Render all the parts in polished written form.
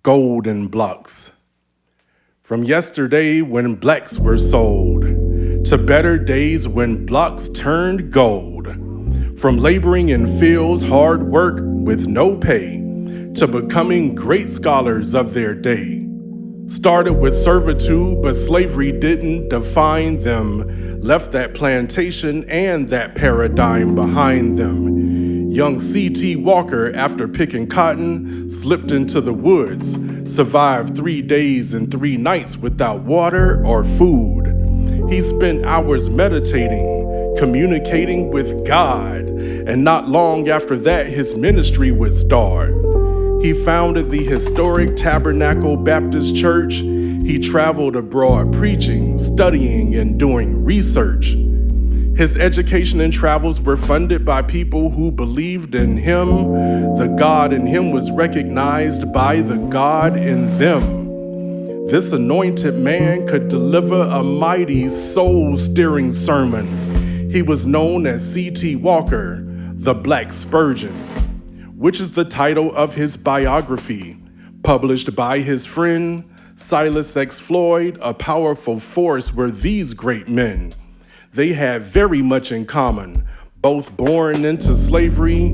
golden blocks. From yesterday when blacks were sold, to better days when blocks turned gold. From laboring in fields, hard work with no pay, to becoming great scholars of their day. Started with servitude, but slavery didn't define them, left that plantation and that paradigm behind them. Young C.T. Walker, after picking cotton, slipped into the woods, survived 3 days and 3 nights without water or food. He spent hours meditating, communicating with God, and not long after that, his ministry would start. He founded the historic Tabernacle Baptist Church. He traveled abroad preaching, studying, and doing research. His education and travels were funded by people who believed in him. The God in him was recognized by the God in them. This anointed man could deliver a mighty, soul-stirring sermon. He was known as C.T. Walker, the Black Spurgeon, which is the title of his biography, published by his friend Silas X. Floyd. A powerful force were these great men. They had very much in common, both born into slavery.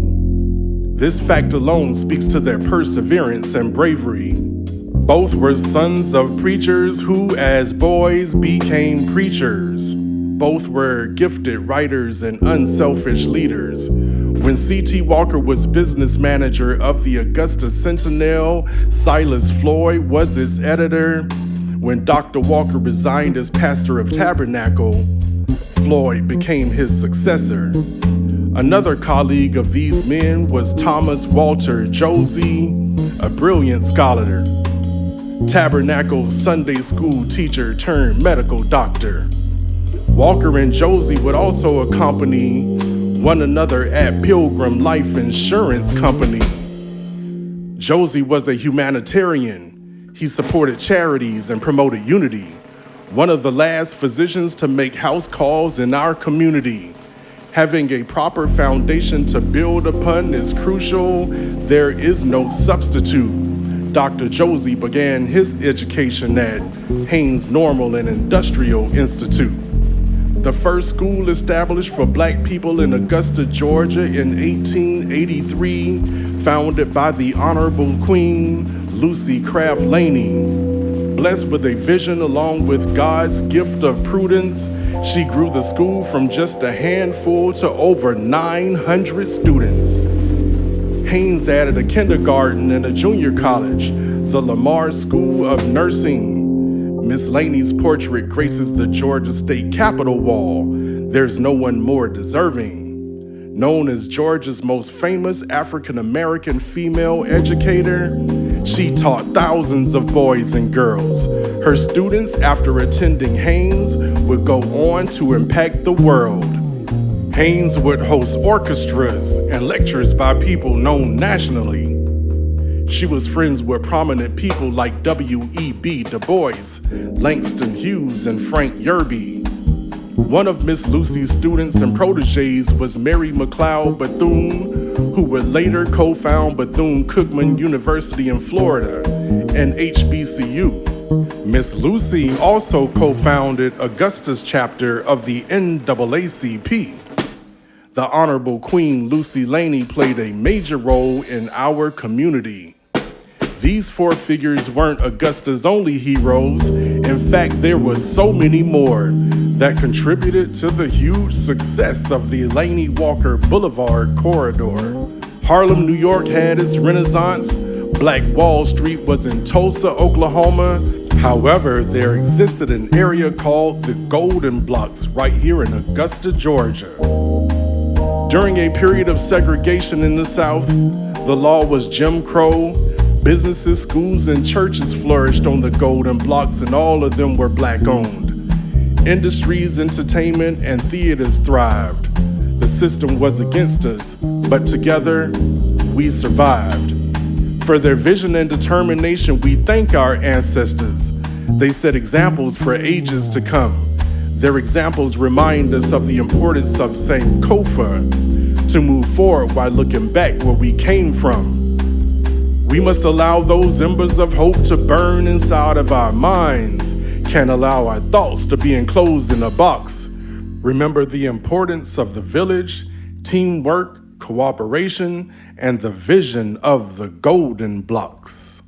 This fact alone speaks to their perseverance and bravery. Both were sons of preachers who, as boys, became preachers. Both were gifted writers and unselfish leaders. When C.T. Walker was business manager of the Augusta Sentinel, Silas Floyd was its editor. When Dr. Walker resigned as pastor of Tabernacle, Floyd became his successor. Another colleague of these men was Thomas Walter Josie, a brilliant scholar, Tabernacle Sunday school teacher turned medical doctor. Walker and Josie would also accompany one another at Pilgrim Life Insurance Company. Josie was a humanitarian. He supported charities and promoted unity. One of the last physicians to make house calls in our community. Having a proper foundation to build upon is crucial. There is no substitute. Dr. Josie began his education at Haynes Normal and Industrial Institute, the first school established for black people in Augusta, Georgia in 1883, founded by the Honorable Queen Lucy Craft Laney. Blessed with a vision along with God's gift of prudence, she grew the school from just a handful to over 900 students. Haynes added a kindergarten and a junior college, the Lamar School of Nursing. Miss Laney's portrait graces the Georgia State Capitol wall. There's no one more deserving. Known as Georgia's most famous African-American female educator, she taught thousands of boys and girls. Her students, after attending Haynes, would go on to impact the world. Haynes would host orchestras and lectures by people known nationally. She was friends with prominent people like W.E.B. Du Bois, Langston Hughes, and Frank Yerby. One of Miss Lucy's students and proteges was Mary McLeod Bethune, who would later co-found Bethune-Cookman University in Florida and HBCU. Miss Lucy also co-founded Augusta's chapter of the NAACP. The Honorable Queen Lucy Laney played a major role in our community. These 4 figures weren't Augusta's only heroes. In fact, there were so many more that contributed to the huge success of the Laney Walker Boulevard corridor. Harlem, New York had its renaissance. Black Wall Street was in Tulsa, Oklahoma. However, there existed an area called the Golden Blocks right here in Augusta, Georgia. During a period of segregation in the South, the law was Jim Crow. Businesses, schools, and churches flourished on the Golden Blocks, and all of them were black-owned. Industries, entertainment, and theaters thrived. The system was against us, but together, we survived. For their vision and determination, we thank our ancestors. They set examples for ages to come. Their examples remind us of the importance of Sankofa to move forward while looking back where we came from. We must allow those embers of hope to burn inside of our minds. Can't allow our thoughts to be enclosed in a box. Remember the importance of the village, teamwork, cooperation, and the vision of the golden blocks.